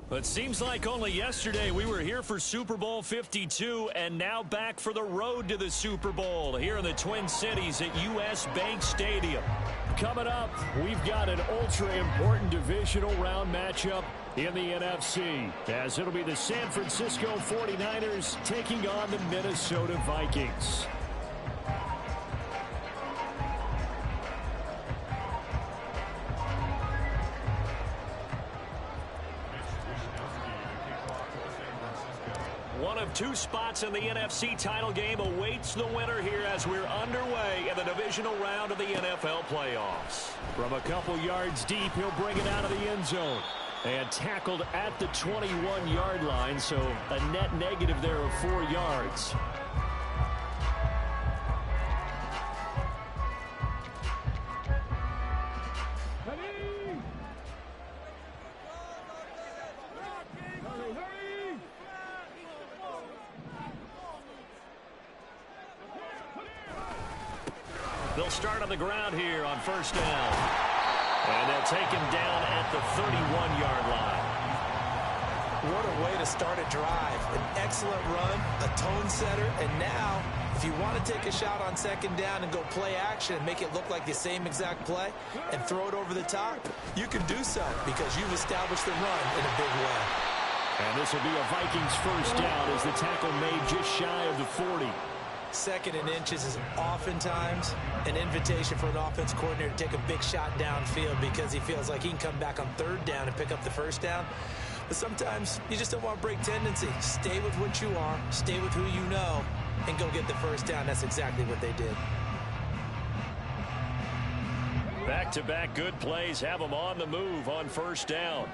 It seems like only yesterday we were here for Super Bowl 52 and now back for the road to the Super Bowl here in the Twin Cities at U.S. Bank Stadium. Coming up, we've got an ultra-important divisional round matchup in the NFC, as it'll be the San Francisco 49ers taking on the Minnesota Vikings. One of two spots in the NFC title game awaits the winner here as we're underway in the divisional round of the NFL playoffs. From a couple yards deep, he'll bring it out of the end zone. And tackled at the 21-yard line, so a net negative there of 4 yards. They'll start on the ground here on first down. And they'll take him down at the 31-yard line. What a way to start a drive. An excellent run, a tone setter, and now, if you want to take a shot on second down and go play action and make it look like the same exact play and throw it over the top, you can do so because you've established the run in a big way. And this will be a Vikings first down as the tackle made just shy of the 40. Second and inches is oftentimes an invitation for an offense coordinator to take a big shot downfield because he feels like he can come back on third down and pick up the first down. But sometimes you just don't want to break tendency. Stay with what you are, stay with who you know, and go get the first down. That's exactly what they did. Back-to-back good plays have them on the move on first down.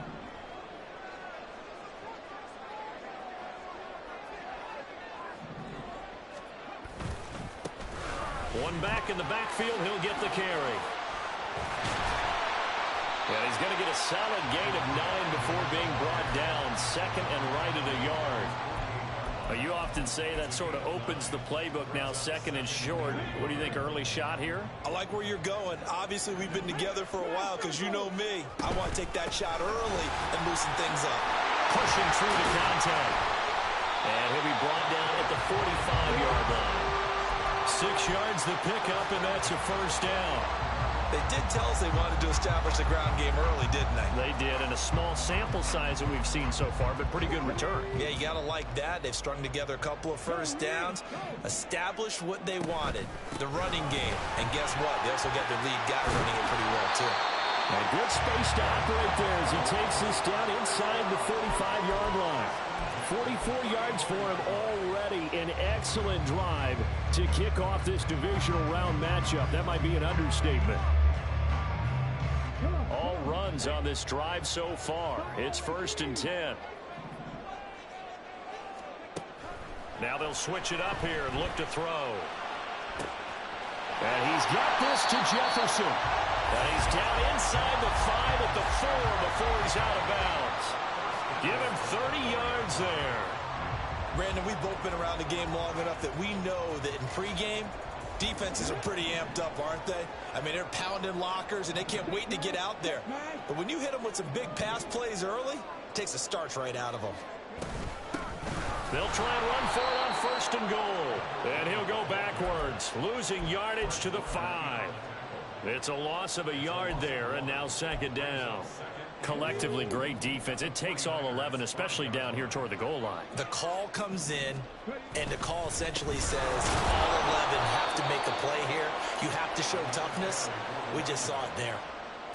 One back in the backfield, he'll get the carry. And he's going to get a solid gain of 9 before being brought down. Second and right at a yard. You often say that sort of opens the playbook now, second and short. What do you think, early shot here? I like where you're going. Obviously, we've been together for a while because you know me. I want to take that shot early and loosen things up. Pushing through the contact. And he'll be brought down at the 45-yard line. 6 yards the pickup, and that's a first down. They did tell us they wanted to establish the ground game early, didn't they? They did, and a small sample size that we've seen so far, but pretty good return. Yeah, you got to like that. They've strung together a couple of first downs, established what they wanted, the running game. And guess what? They also got their lead guy running it pretty well, too. And good space to operate there as he takes this down inside the 45-yard line. 44 yards for him already. An excellent drive to kick off this divisional round matchup. That might be an understatement. All runs on this drive so far. It's first and 10. Now they'll switch it up here and look to throw. And he's got this to Jefferson. And he's down inside the 5 at the 4 before he's out of bounds. Give him 30 yards there. Brandon, we've both been around the game long enough that we know that in pregame, defenses are pretty amped up, aren't they? I mean, they're pounding lockers, and they can't wait to get out there. But when you hit them with some big pass plays early, it takes the starch right out of them. They'll try and run for it on first and goal. And he'll go backwards, losing yardage to the 5. It's a loss of a yard there, and now second down. Collectively, great defense. It takes all 11, especially down here toward the goal line. The call comes in, and the call essentially says all 11 have to make a play here. You have to show toughness. We just saw it there.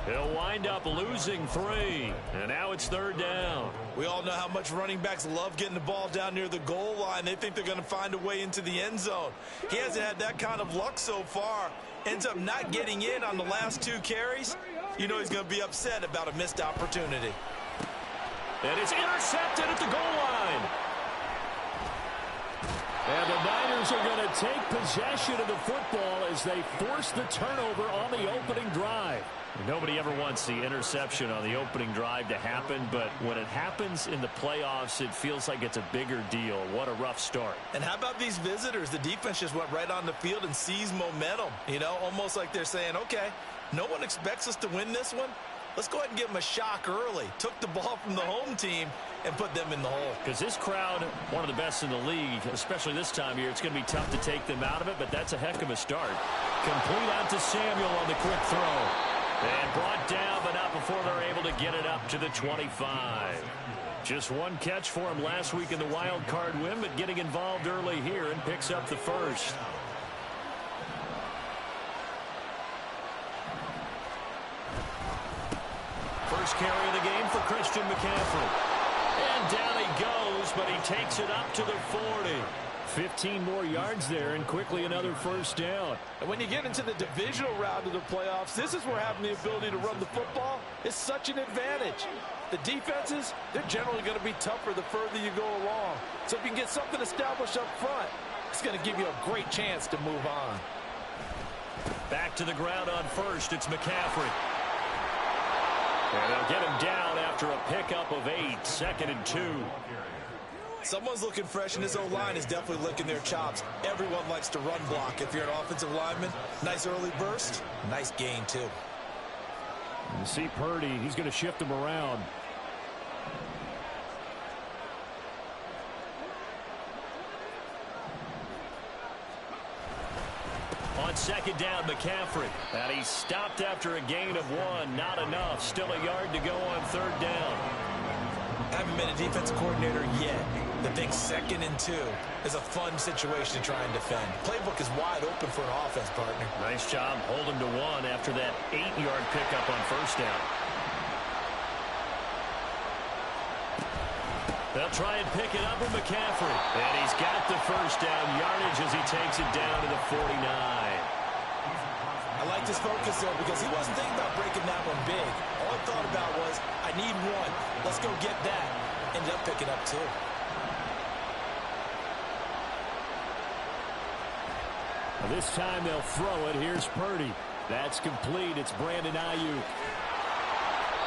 He'll wind up losing 3, and now it's third down. We all know how much running backs love getting the ball down near the goal line. They think they're going to find a way into the end zone. He hasn't had that kind of luck so far. Ends up not getting in on the last 2 carries. You know he's going to be upset about a missed opportunity. And it's intercepted at the goal line. And the Niners are going to take possession of the football as they force the turnover on the opening drive. Nobody ever wants the interception on the opening drive to happen, but when it happens in the playoffs, it feels like it's a bigger deal. What a rough start. And how about these visitors? The defense just went right on the field and seized momentum. You know, almost like they're saying, okay, no one expects us to win this one. Let's go ahead and give them a shock early. Took the ball from the home team and put them in the hole. Because this crowd, one of the best in the league, especially this time of year, it's going to be tough to take them out of it, but that's a heck of a start. Complete out to Samuel on the quick throw. And brought down, but not before they're able to get it up to the 25. Just one catch for him last week in the wild card win, but getting involved early here and picks up the first. First carry of the game for Christian McCaffrey. And down he goes, but he takes it up to the 40. 15 more yards there, and quickly another first down. And when you get into the divisional round of the playoffs, this is where having the ability to run the football is such an advantage. The defenses, they're generally going to be tougher the further you go along. So if you can get something established up front, it's going to give you a great chance to move on. Back to the ground on first, it's McCaffrey. And they'll get him down after a pickup of 8, 2nd and 2. Someone's looking fresh, and his O-line is definitely licking their chops. Everyone likes to run block if you're an offensive lineman. Nice early burst. Nice gain, too. You see Purdy, he's going to shift him around. On second down, McCaffrey. And he's stopped after a gain of 1. Not enough. Still a yard to go on third down. I haven't been a defensive coordinator yet that thinks 2nd and 2 is a fun situation to try and defend. Playbook is wide open for an offense, partner. Nice job holding to 1 after that 8-yard pickup on first down. They'll try and pick it up with McCaffrey. And he's got the first down yardage as he takes it down to the 49. I like this focus, though, because he wasn't thinking about breaking that one big. All he thought about was, I need 1. Let's go get that. Ended up picking up 2. This time they'll throw it. Here's Purdy. That's complete. It's Brandon Ayuk.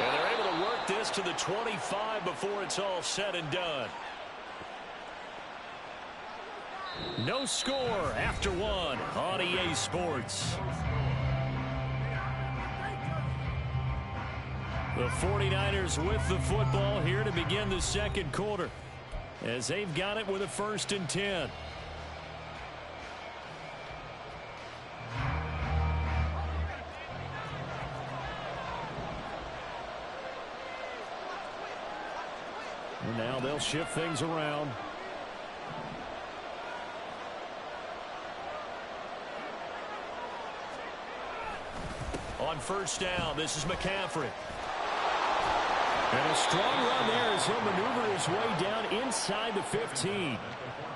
And they're able to work this to the 25 before it's all said and done. No score after 1 on EA Sports. The 49ers with the football here to begin the second quarter, as they've got it with a 1st and 10. And now they'll shift things around. On first down, this is McCaffrey. And a strong run there as he'll maneuver his way down inside the 15.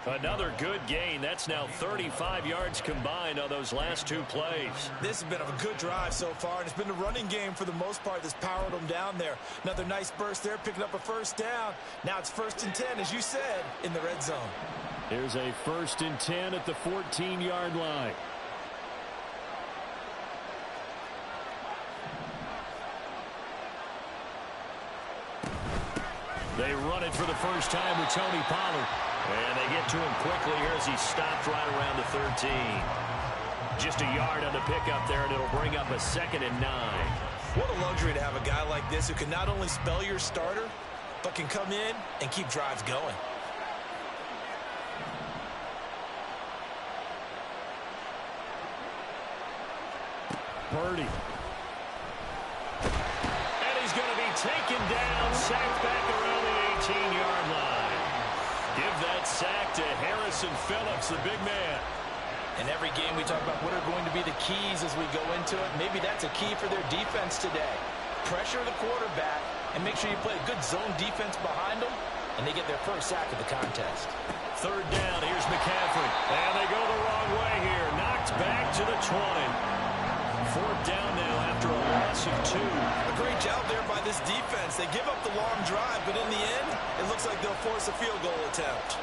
Another good gain. That's now 35 yards combined on those last 2 plays. This has been a good drive so far, and it's been the running game for the most part that's powered them down there. Another nice burst there, picking up a first down. Now it's 1st and 10, as you said, in the red zone. Here's a 1st and 10 at the 14-yard line. They run it for the first time with Tony Pollard. And they get to him quickly here as he stopped right around the 13. Just a yard on the pickup there, and it'll bring up a 2nd and 9. What a luxury to have a guy like this who can not only spell your starter, but can come in and keep drives going. Purdy. And he's going to be taken down, sacked back around the 18-yard line. Give that sack to Harrison Phillips, the big man. In every game we talk about what are going to be the keys as we go into it. Maybe that's a key for their defense today. Pressure the quarterback and make sure you play a good zone defense behind them, and they get their first sack of the contest. Third down, here's McCaffrey. And they go the wrong way here. Knocked back to the 20. 4th down now after a loss of 2. A great job there by this defense. They give up the long drive, but in the end, it looks like they'll force a field goal attempt.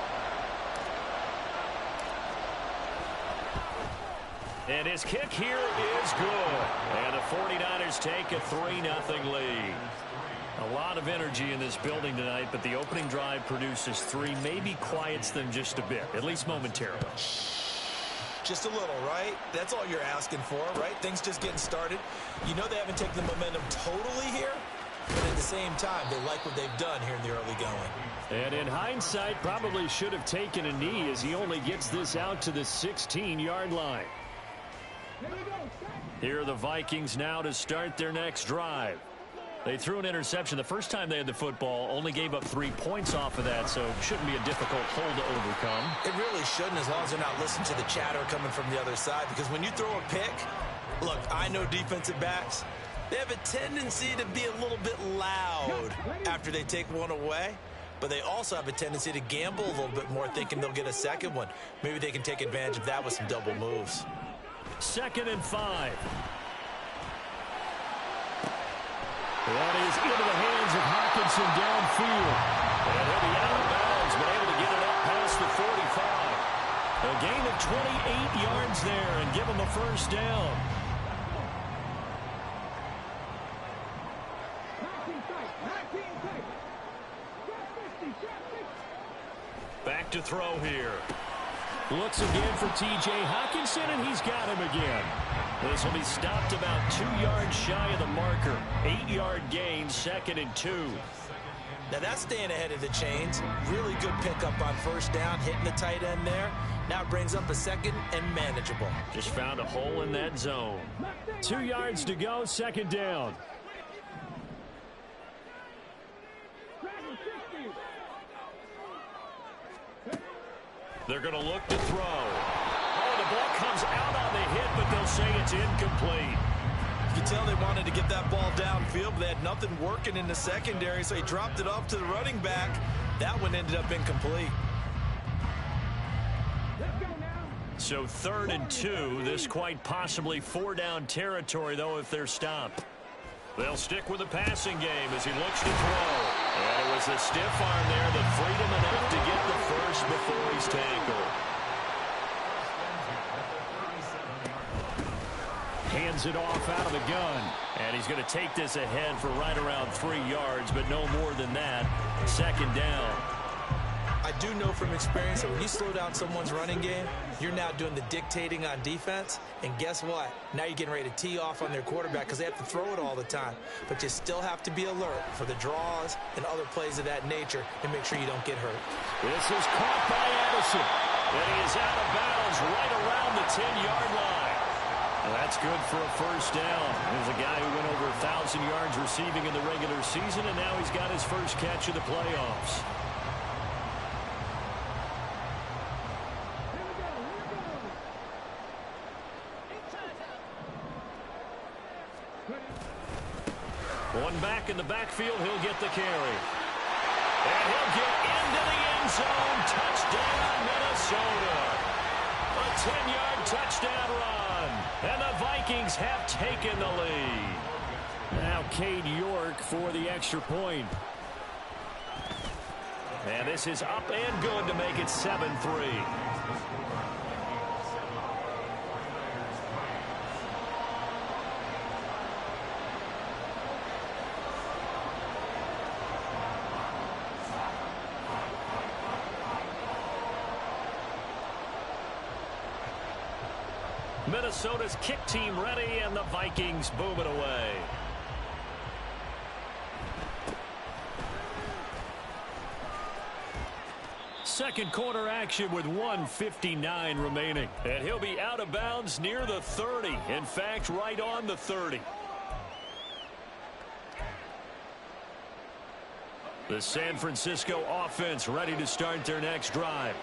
And his kick here is good. And the 49ers take a 3-0 lead. A lot of energy in this building tonight, but the opening drive produces 3, maybe quiets them just a bit, at least momentarily. Just a little, right? That's all you're asking for, right? Things just getting started. You know they haven't taken the momentum totally here, same time, they like what they've done here in the early going. And in hindsight, probably should have taken a knee as he only gets this out to the 16-yard line. Here are the Vikings now to start their next drive. They threw an interception the first time they had the football, only gave up 3 points off of that, so shouldn't be a difficult hole to overcome. It really shouldn't, as long as they're not listening to the chatter coming from the other side, because when you throw a pick, look, I know defensive backs, they have a tendency to be a little bit loud after they take one away, but they also have a tendency to gamble a little bit more, thinking they'll get a second one. Maybe they can take advantage of that with some double moves. 2nd and 5. That is into the hands of Hockenson downfield. And he'll be out of bounds, but able to get it up past the 45. A gain of 28 yards there and give him a first down. Back to throw here. Looks again for T.J. Hockenson, and he's got him again. This will be stopped about 2 yards shy of the marker. 8-yard gain, 2nd and 2. Now that's staying ahead of the chains. Really good pickup on first down, hitting the tight end there. Now it brings up a 2nd and manageable. Just found a hole in that zone. 2 yards to go, 2nd down. They're going to look to throw. Oh, the ball comes out on the hit, but they'll say it's incomplete. You can tell they wanted to get that ball downfield, but they had nothing working in the secondary, so he dropped it off to the running back. That one ended up incomplete. So 3rd and 2. This quite possibly 4-down territory, though, if they're stopped. They'll stick with the passing game as he looks to throw. And it was a stiff arm there that freed him enough to get the first before he's tackled. Hands it off out of the gun. And he's going to take this ahead for right around 3 yards, but no more than that. 2nd down. I do know from experience that when you slow down someone's running game, you're now doing the dictating on defense. And guess what? Now you're getting ready to tee off on their quarterback because they have to throw it all the time. But you still have to be alert for the draws and other plays of that nature and make sure you don't get hurt. This is caught by Addison. And he is out of bounds right around the 10-yard line. Well, that's good for a first down. There's a guy who went over 1,000 yards receiving in the regular season, and now he's got his first catch of the playoffs. One back in the backfield, he'll get the carry. And he'll get into the end zone. Touchdown, Minnesota. A 10-yard touchdown run. And the Vikings have taken the lead. Now Cade York for the extra point. And this is up and good to make it 7-3. Minnesota's kick team ready, and the Vikings boom it away. Second quarter action with 1:59 remaining. And he'll be out of bounds near the 30. In fact, right on the 30. The San Francisco offense ready to start their next drive.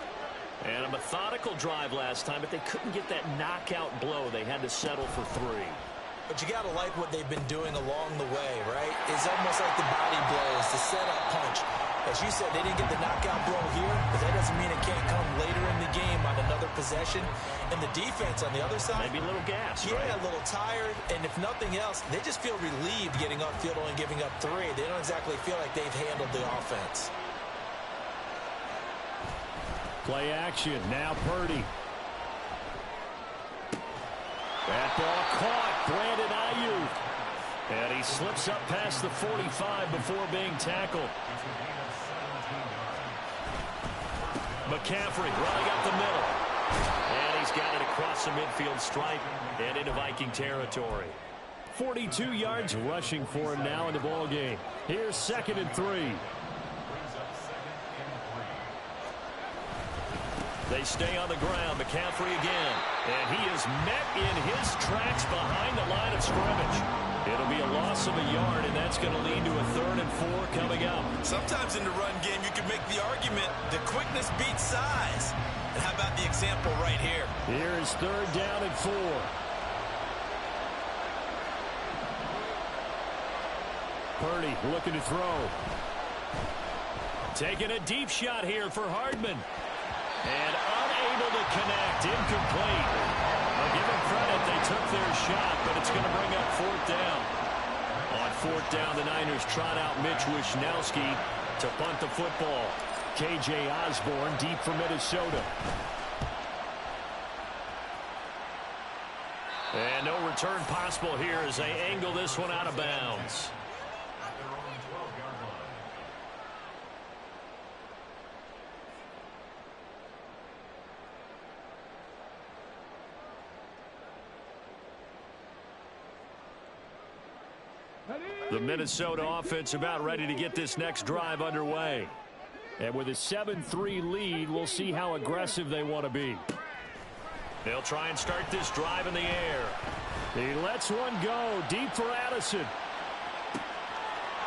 And a methodical drive last time, but they couldn't get that knockout blow. They had to settle for 3. But you got to like what they've been doing along the way, right? It's almost like the body blows, the setup punch. As you said, they didn't get the knockout blow here, but that doesn't mean it can't come later in the game on another possession. And the defense on the other side, maybe a little gas, yeah, right? A little tired. And if nothing else, they just feel relieved getting upfield only giving up 3. They don't exactly feel like they've handled the offense. Play action. Now Purdy. That ball caught. Brandon Ayuk. And he slips up past the 45 before being tackled. McCaffrey running up the middle. And he's got it across the midfield stripe and into Viking territory. 42 yards rushing for him now in the ball game. Here's 2nd and 3. They stay on the ground. McCaffrey again. And he is met in his tracks behind the line of scrimmage. It'll be a loss of a yard, and that's going to lead to a 3rd and 4 coming up. Sometimes in the run game, you can make the argument the quickness beats size. And how about the example right here? Here is 3rd down and 4. Purdy looking to throw. Taking a deep shot here for Hardman. And unable to connect. Incomplete. I'll give them credit. They took their shot, but it's going to bring up 4th down. On 4th down, the Niners trot out Mitch Wishnowski to punt the football. K.J. Osborne deep for Minnesota. And no return possible here as they angle this one out of bounds. The Minnesota offense about ready to get this next drive underway. And with a 7-3 lead, we'll see how aggressive they want to be. They'll try and start this drive in the air. He lets one go deep for Addison.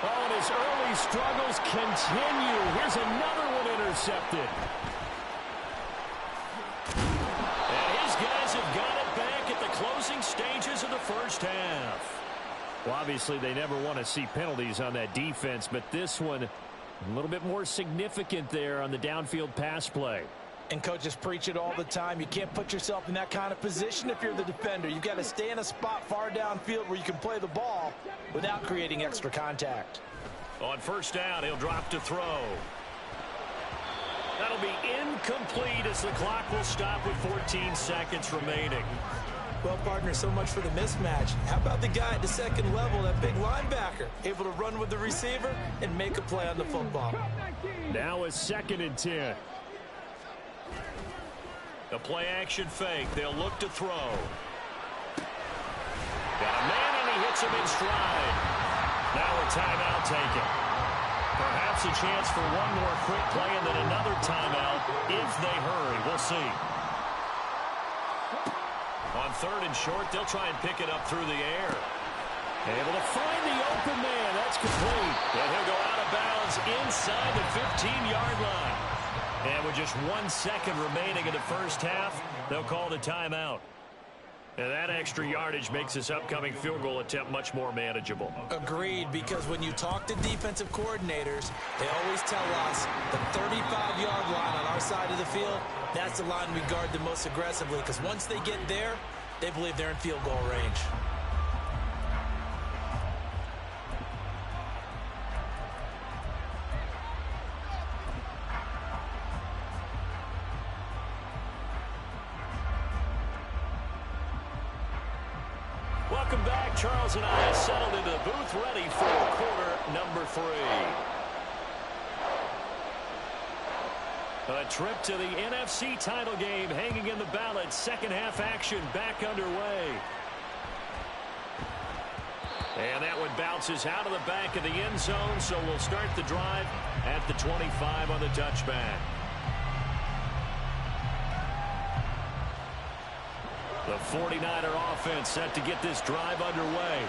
Oh, and his early struggles continue. Here's another one intercepted. And his guys have got it back at the closing stages of the first half. Well, obviously, they never want to see penalties on that defense, but this one a little bit more significant there on the downfield pass play. And coaches preach it all the time. You can't put yourself in that kind of position if you're the defender. You've got to stay in a spot far downfield where you can play the ball without creating extra contact. On 1st down, he'll drop to throw. That'll be incomplete as the clock will stop with 14 seconds remaining. Well, partner, so much for the mismatch. How about the guy at the 2nd level, that big linebacker, able to run with the receiver and make a play on the football? Now a 2nd and 10. The play action fake. They'll look to throw. Got a man and he hits him in stride. Now a timeout taken. Perhaps a chance for one more quick play and then another timeout if they hurry. We'll see. On 3rd and short, they'll try and pick it up through the air. Able to find the open man. That's complete. And he'll go out of bounds inside the 15-yard line. And with just 1 second remaining in the first half, they'll call the timeout. And that extra yardage makes this upcoming field goal attempt much more manageable. Agreed, because when you talk to defensive coordinators, they always tell us the 35-yard line on our side of the field, that's the line we guard the most aggressively, because once they get there, they believe they're in field goal range. Welcome back. Charles and I settled into the booth ready for quarter number 3. A trip to the NFC title game hanging in the balance. Second half action back underway. And that one bounces out of the back of the end zone, so we'll start the drive at the 25 on the touchback. The 49er offense set to get this drive underway.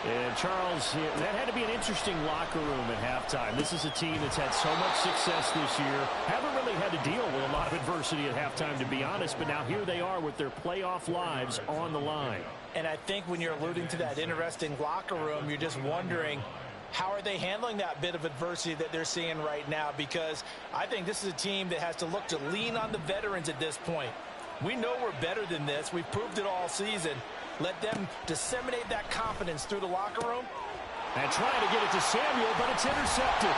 And Charles, that had to be an interesting locker room at halftime. This is a team that's had so much success this year. Haven't really had to deal with a lot of adversity at halftime, to be honest. But now here they are with their playoff lives on the line. And I think when you're alluding to that interesting locker room, you're just wondering, how are they handling that bit of adversity that they're seeing right now? Because I think this is a team that has to look to lean on the veterans at this point. We know we're better than this. We've proved it all season. Let them disseminate that confidence through the locker room. And trying to get it to Samuel, but it's intercepted.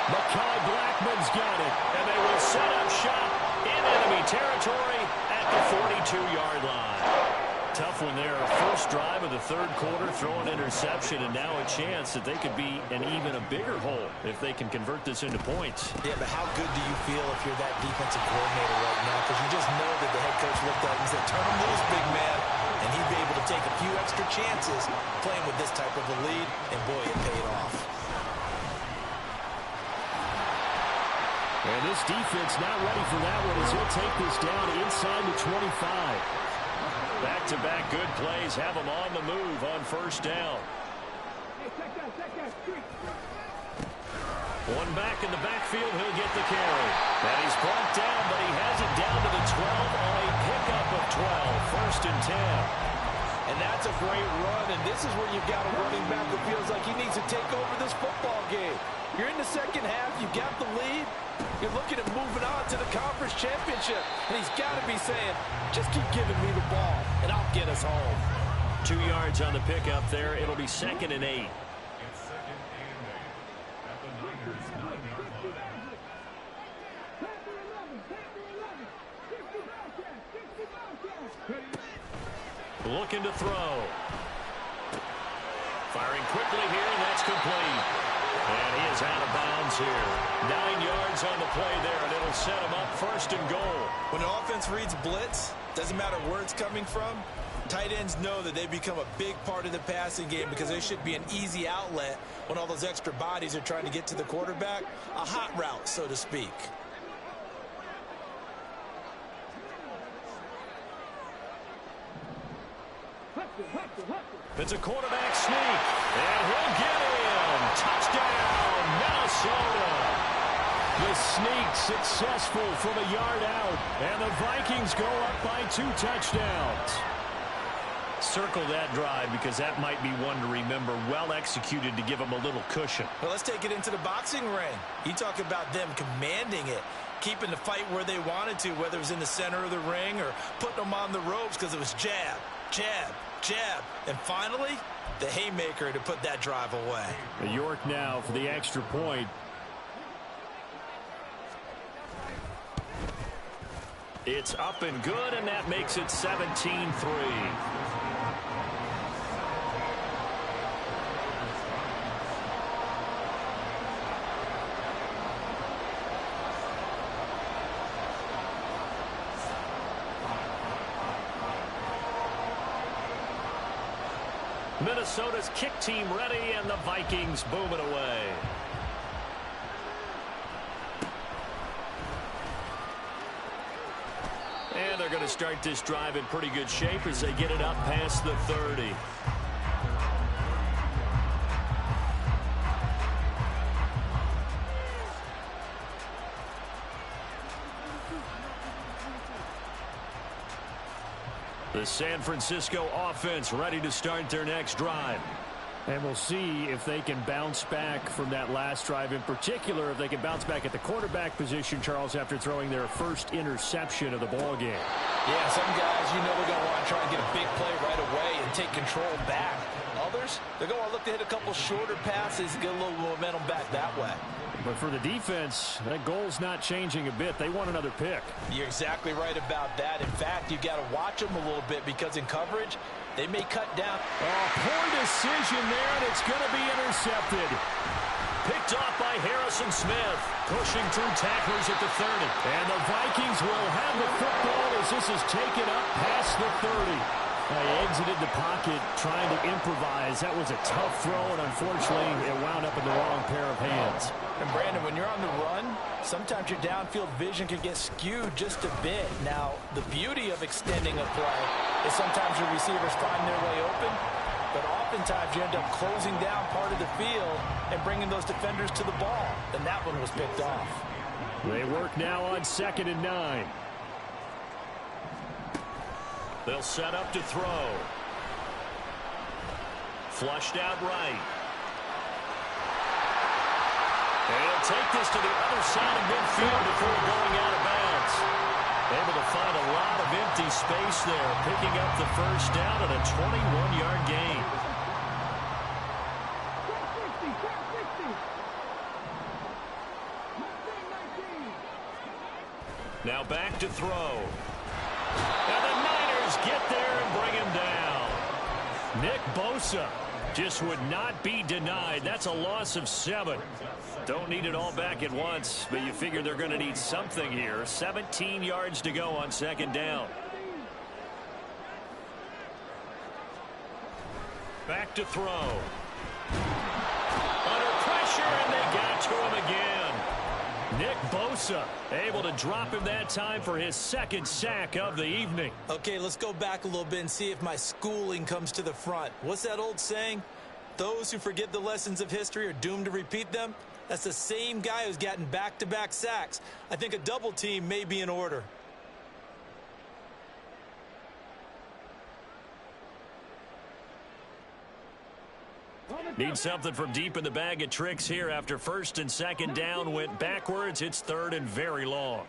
Mekhi Blackman's got it. And they will set up shop in enemy territory at the 42-yard line. Tough one there. First drive of the third quarter, throw an interception, and now a chance that they could be an even a bigger hole if they can convert this into points. Yeah, but how good do you feel if you're that defensive coordinator right now? Because you just know that the head coach looked at it and said, turn them loose, big man. And he'd be able to take a few extra chances playing with this type of a lead, and boy, it paid off. And this defense not ready for that one as he'll take this down inside the 25. Back-to-back good plays have him on the move on first down. One back in the backfield, he'll get the carry. And he's brought down, but he has it down to the 12 on a pickup of 12. First and 10. And that's a great run, and this is where you've got a running back that feels like he needs to take over this football game. You're in the second half, you've got the lead, you're looking at moving on to the conference championship, and he's got to be saying, just keep giving me the ball, and I'll get us home. 2 yards on the pickup there. It'll be 2nd and 8. Looking to throw. Firing quickly here, and that's complete. And he is out of bounds here. 9 yards on the play there, and it'll set him up 1st and goal. When the offense reads blitz, doesn't matter where it's coming from, tight ends know that they become a big part of the passing game because they should be an easy outlet when all those extra bodies are trying to get to the quarterback. A hot route, so to speak. It's a quarterback sneak, and he'll get in. Touchdown, Minnesota. The sneak successful from a yard out, and the Vikings go up by 2 touchdowns. Circle that drive because that might be one to remember. Well executed to give them a little cushion. Well, let's take it into the boxing ring. You talk about them commanding it, keeping the fight where they wanted to, whether it was in the center of the ring or putting them on the ropes because it was jab, jab, jab, and finally, the haymaker to put that drive away. York now for the extra point. It's up and good, and that makes it 17-3. Minnesota's kick team ready, and the Vikings boom it away. And they're going to start this drive in pretty good shape as they get it up past the 30. The San Francisco offense ready to start their next drive. And we'll see if they can bounce back from that last drive, in particular if they can bounce back at the quarterback position, Charles, after throwing their first interception of the ball game. Yeah, some guys, you know, they're going to want to try and get a big play right away and take control back. Others, they're going to look to hit a couple shorter passes and get a little momentum back that way. But for the defense, that goal's not changing a bit. They want another pick. You're exactly right about that. In fact, you've got to watch them a little bit because in coverage, they may cut down. Oh, poor decision there, and it's going to be intercepted. Picked off by Harrison Smith, pushing through tacklers at the 30. And the Vikings will have the football as this is taken up past the 30. He exited the pocket trying to improvise. That was a tough throw, and unfortunately, it wound up in the wrong pair of hands. And Brandon, when you're on the run, sometimes your downfield vision can get skewed just a bit. Now, the beauty of extending a play is sometimes your receivers find their way open, but oftentimes you end up closing down part of the field and bringing those defenders to the ball. And that one was picked off. They work now on 2nd and 9. They'll set up to throw. Flushed out right. And he'll take this to the other side of midfield before going out of bounds. Able to find a lot of empty space there, picking up the first down and a 21-yard gain. Now back to throw. And the Niners get there and bring him down. Nick Bosa just would not be denied. That's a loss of 7. Don't need it all back at once, but you figure they're going to need something here. 17 yards to go on 2nd down. Back to throw. Under pressure, and they got to him again. Nick Bosa able to drop him that time for his second sack of the evening. Okay, let's go back a little bit and see if my schooling comes to the front. What's that old saying? Those who forget the lessons of history are doomed to repeat them. That's the same guy who's gotten back-to-back sacks. I think a double team may be in order. Need something from deep in the bag of tricks here after first and second down went backwards. It's third and very long.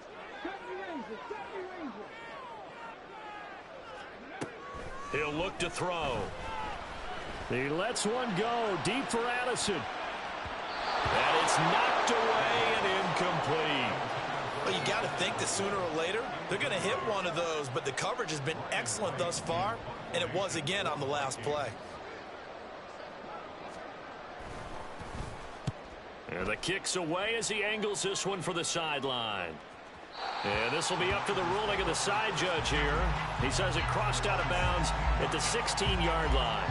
He'll look to throw. He lets one go deep for Addison. And it's knocked away and incomplete. Well, you got to think that sooner or later they're going to hit one of those, but the coverage has been excellent thus far, and it was again on the last play. And the kick's away as he angles this one for the sideline. And this will be up to the ruling of the side judge here. He says it crossed out of bounds at the 16-yard line.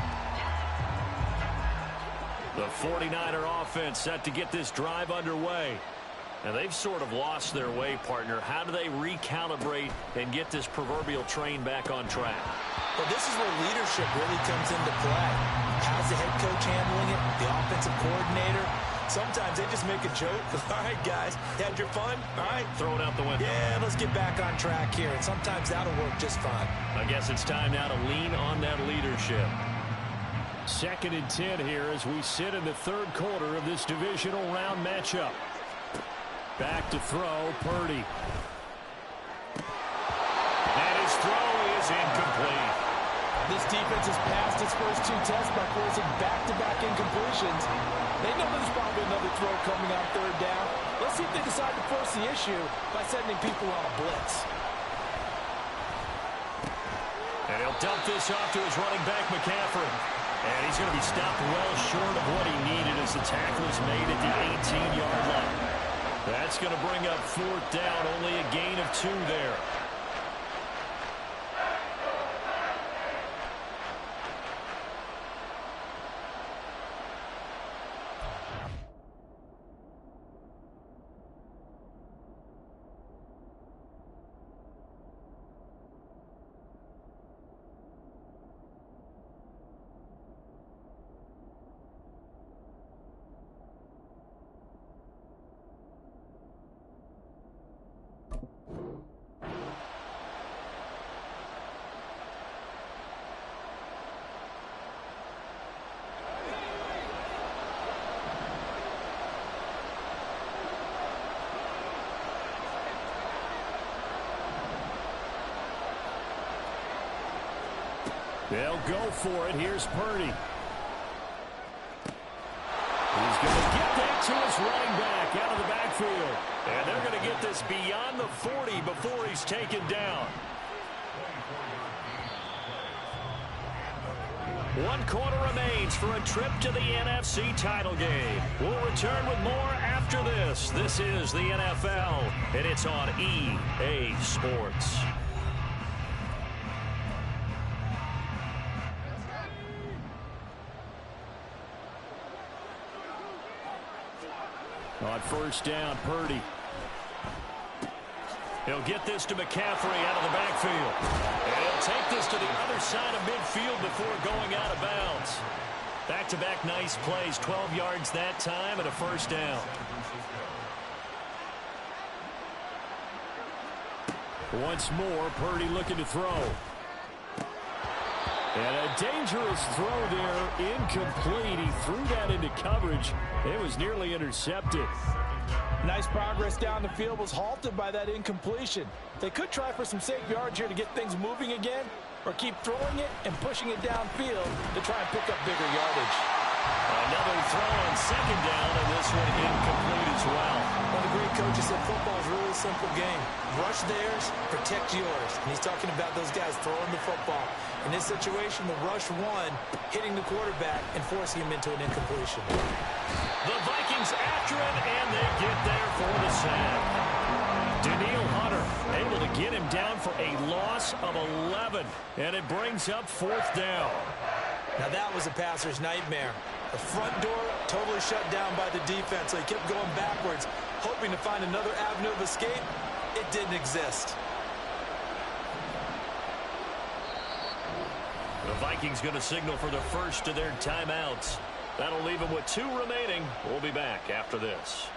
The 49er offense set to get this drive underway. And they've sort of lost their way, partner. How do they recalibrate and get this proverbial train back on track? Well, this is where leadership really comes into play. How's the head coach handling it? The offensive coordinator? Sometimes they just make a joke. All right, guys, had your fun? All right. Throw it out the window. Yeah, let's get back on track here. And sometimes that'll work just fine. I guess it's time now to lean on that leadership. 2nd and 10 here as we sit in the third quarter of this divisional round matchup. Back to throw, Purdy. And his throw is incomplete. This defense has passed its first 2 tests by forcing back-to-back incompletions. They know there's probably another throw coming on third down. Let's see if they decide to force the issue by sending people on a blitz. And he'll dump this off to his running back, McCaffrey. And he's going to be stopped well short of what he needed as the tackle is made at the 18-yard line. That's going to bring up 4th down, only a gain of 2 there. They'll go for it. Here's Purdy. He's going to get that to his running back out of the backfield. And they're going to get this beyond the 40 before he's taken down. 1 quarter remains for a trip to the NFC title game. We'll return with more after this. This is the NFL, and it's on EA Sports. On first down, Purdy. He'll get this to McCaffrey out of the backfield. And he'll take this to the other side of midfield before going out of bounds. Back-to-back nice plays, 12 yards that time and a first down. Once more, Purdy looking to throw. And a dangerous throw there, incomplete. He threw that into coverage. It was nearly intercepted. Nice progress down the field was halted by that incompletion. They could try for some safe yards here to get things moving again, or keep throwing it and pushing it downfield to try and pick up bigger yardage. Another throw on second down, and this one incomplete as well. One of the great coaches said football is really a simple game. Rush theirs, protect yours. And he's talking about those guys throwing the football. In this situation, the rush one, hitting the quarterback and forcing him into an incompletion. The Vikings after him, and they get there for the sack. Daniil Hunter able to get him down for a loss of 11, and it brings up 4th down. Now that was a passer's nightmare. The front door totally shut down by the defense, so he kept going backwards, hoping to find another avenue of escape. It didn't exist. The Vikings going to signal for the first of their timeouts. That'll leave them with 2 remaining. We'll be back after this.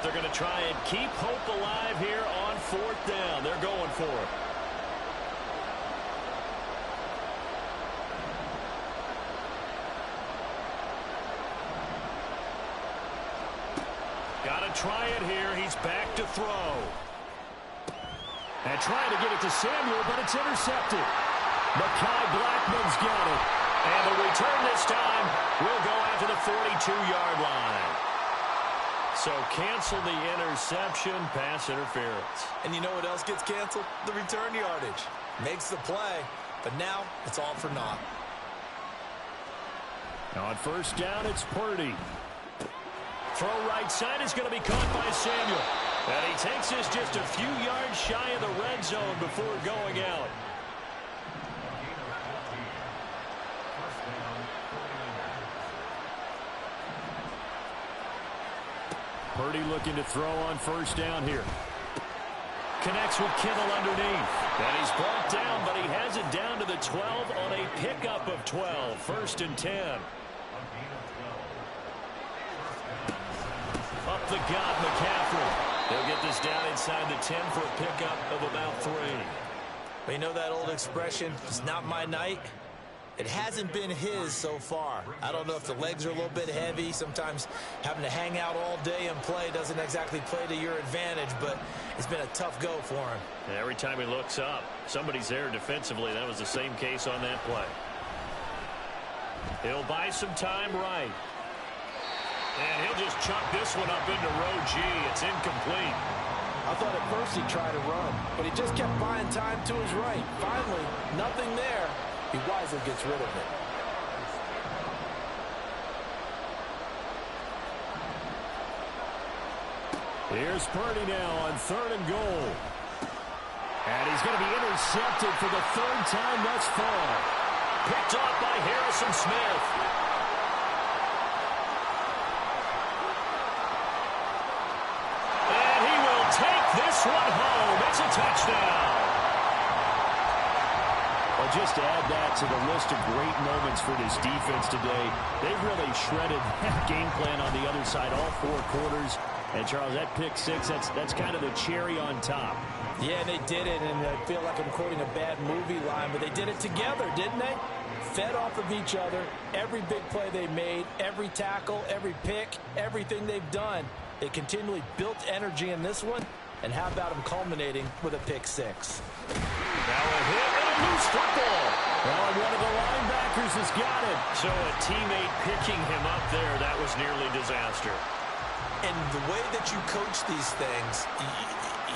They're going to try and keep hope alive here on 4th down. They're going for it. Got to try it here. He's back to throw. And trying to get it to Samuel, but it's intercepted. Mekhi Blackman's got it. And the return this time will go after the 42-yard line. So cancel the interception, pass interference. And you know what else gets canceled? The return yardage. Makes the play, but now it's all for naught. On 1st down, it's Purdy. Throw right side is going to be caught by Samuel. And he takes this just a few yards shy of the red zone before going out. Purdy looking to throw on 1st down here. Connects with Kittle underneath. And he's brought down, but he has it down to the 12 on a pickup of 12. 1st and 10. Up the gut, McCaffrey. They'll get this down inside the 10 for a pickup of about 3. But you know that old expression, it's not my night? It hasn't been his so far. I don't know if the legs are a little bit heavy. Sometimes having to hang out all day and play doesn't exactly play to your advantage, but it's been a tough go for him. And every time he looks up, somebody's there defensively. That was the same case on that play. He'll buy some time right. And he'll just chuck this one up into row G. It's incomplete. I thought at first he'd try to run, but he just kept buying time to his right. Finally, nothing there. He wisely gets rid of it. Here's Purdy now on 3rd and goal. And he's going to be intercepted for the 3rd time thus far. Picked off by Harrison Smith. And he will take this one home. It's a touchdown. Well, just to add that to the list of great moments for this defense today, they've really shredded that game plan on the other side all 4 quarters. And, Charles, that pick 6, that's kind of the cherry on top. Yeah, they did it, and I feel like I'm quoting a bad movie line, but they did it together, didn't they? Fed off of each other, every big play they made, every tackle, every pick, everything they've done. They continually built energy in this one, and how about them culminating with a pick 6? Now a hit and a loose football. Well, and one of the linebackers has got it. So a teammate picking him up there, that was nearly disaster. And the way that you coach these things,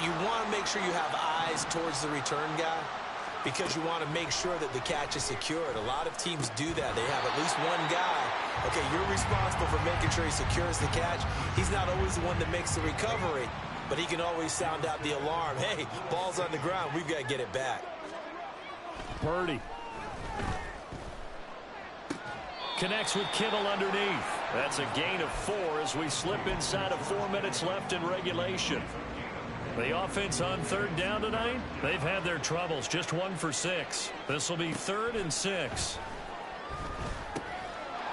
you want to make sure you have eyes towards the return guy because you want to make sure that the catch is secured. A lot of teams do that. They have at least one guy. Okay, you're responsible for making sure he secures the catch. He's not always the one that makes the recovery, but he can always sound out the alarm. Hey, ball's on the ground. We've got to get it back. Purdy. Connects with Kittle underneath. That's a gain of 4 as we slip inside of 4 minutes left in regulation. The offense on 3rd down tonight, they've had their troubles. Just 1 for 6. This will be 3rd and 6.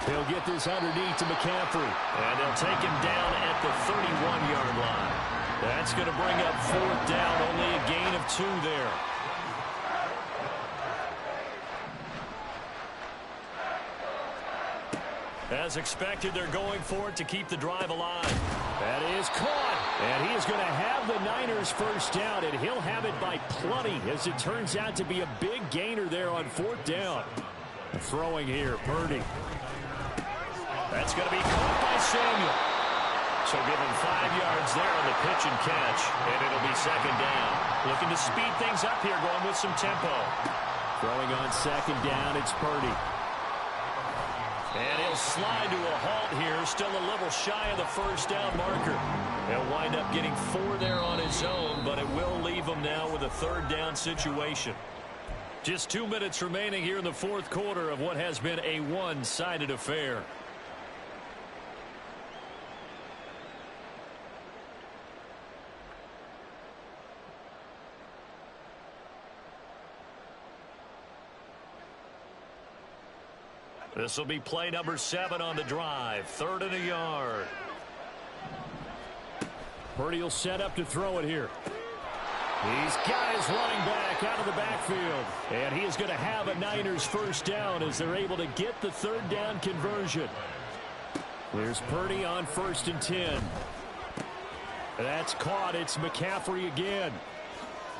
He'll get this underneath to McCaffrey. And they'll take him down at the 31-yard line. That's going to bring up 4th down. Only a gain of 2 there. As expected, they're going for it to keep the drive alive. That is caught. And he is going to have the Niners first down, and he'll have it by plenty as it turns out to be a big gainer there on 4th down. Throwing here, Purdy. That's going to be caught by Samuel. So give him 5 yards there on the pitch and catch, and it'll be 2nd down. Looking to speed things up here, going with some tempo. Throwing on 2nd down, it's Purdy. And he'll slide to a halt here, still a little shy of the first down marker. He'll wind up getting 4 there on his own, but it will leave him now with a third down situation. Just 2 minutes remaining here in the fourth quarter of what has been a one-sided affair. This will be play number 7 on the drive. 3rd and a yard. Purdy will set up to throw it here. He's got his running back out of the backfield. And he is going to have a Niners first down as they're able to get the third down conversion. There's Purdy on 1st and 10. That's caught. It's McCaffrey again.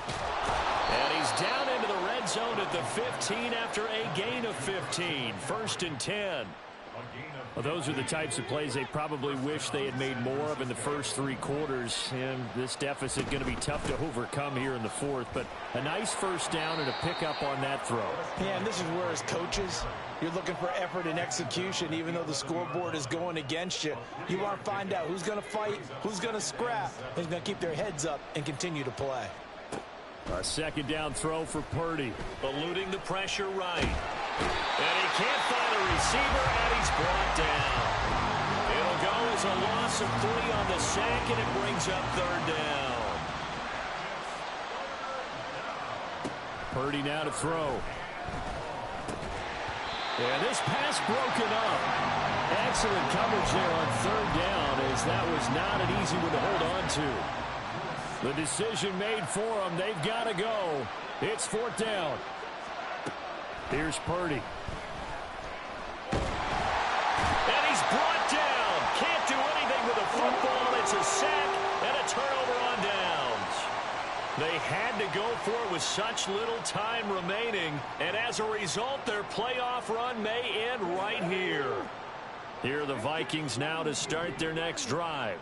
And he's down into the red zone at the 15 after a gain of 15. 1st and 10. Well, those are the types of plays they probably wish they had made more of in the first 3 quarters. And this deficit going to be tough to overcome here in the fourth. But a nice first down and a pickup on that throw. Yeah, and this is where as coaches, you're looking for effort and execution. Even though the scoreboard is going against you, you want to find out who's going to fight, who's going to scrap, who's going to keep their heads up and continue to play. A second down throw for Purdy. Eluding the pressure right. And he can't find a receiver, and he's brought down. It'll go as a loss of 3 on the sack, and it brings up 3rd down. Purdy now to throw. And this pass broken up. Excellent coverage there on 3rd down, as that was not an easy one to hold on to. The decision made for them. They've got to go. It's 4th down. Here's Purdy. And he's brought down. Can't do anything with the football. It's a sack and a turnover on downs. They had to go for it with such little time remaining. And as a result, their playoff run may end right here. Here are the Vikings now to start their next drive.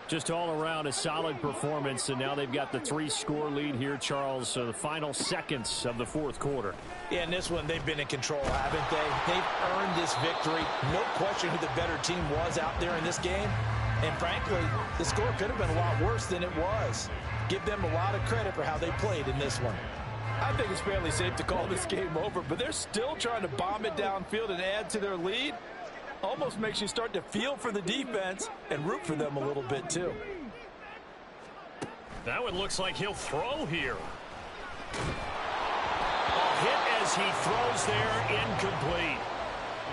Just all around a solid performance, and now they've got the 3-score lead here, Charles. So the final seconds of the fourth quarter. Yeah, in this one, they've been in control, haven't they? They've earned this victory. No question who the better team was out there in this game. And frankly, the score could have been a lot worse than it was. Give them a lot of credit for how they played in this one. I think it's fairly safe to call this game over, but they're still trying to bomb it downfield and add to their lead. Almost makes you start to feel for the defense and root for them a little bit, too. That one looks like he'll throw here. A hit as he throws there, incomplete.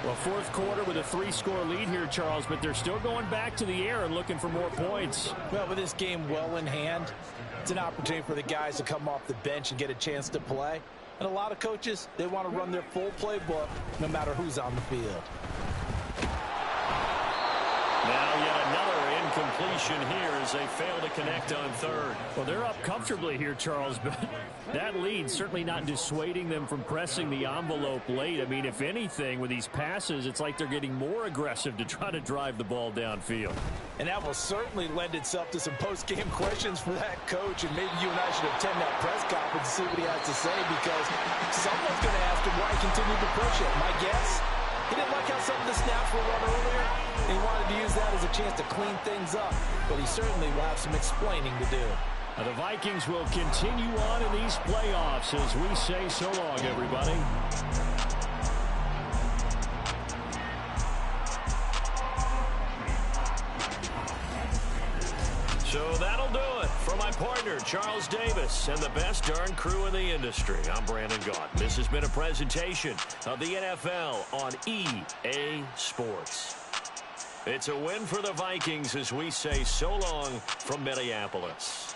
Well, fourth quarter with a 3-score lead here, Charles, but they're still going back to the air and looking for more points. Well, with this game well in hand, it's an opportunity for the guys to come off the bench and get a chance to play. And a lot of coaches, they want to run their full playbook no matter who's on the field. Now yet another incompletion here as they fail to connect on 3rd. Well, they're up comfortably here, Charles, but that lead certainly not dissuading them from pressing the envelope late. I mean, if anything, with these passes, it's like they're getting more aggressive to try to drive the ball downfield. And that will certainly lend itself to some post-game questions for that coach, and maybe you and I should attend that press conference and see what he has to say, because someone's going to ask him why he continued to push it. My guess, he didn't like how some of the snaps were run earlier, and he wanted to use that as a chance to clean things up. But he certainly will have some explaining to do. Now the Vikings will continue on in these playoffs as we say so long, everybody. So that'll do it. For my partner, Charles Davis, and the best darn crew in the industry, I'm Brandon Gaunt. This has been a presentation of the NFL on EA Sports. It's a win for the Vikings as we say so long from Minneapolis.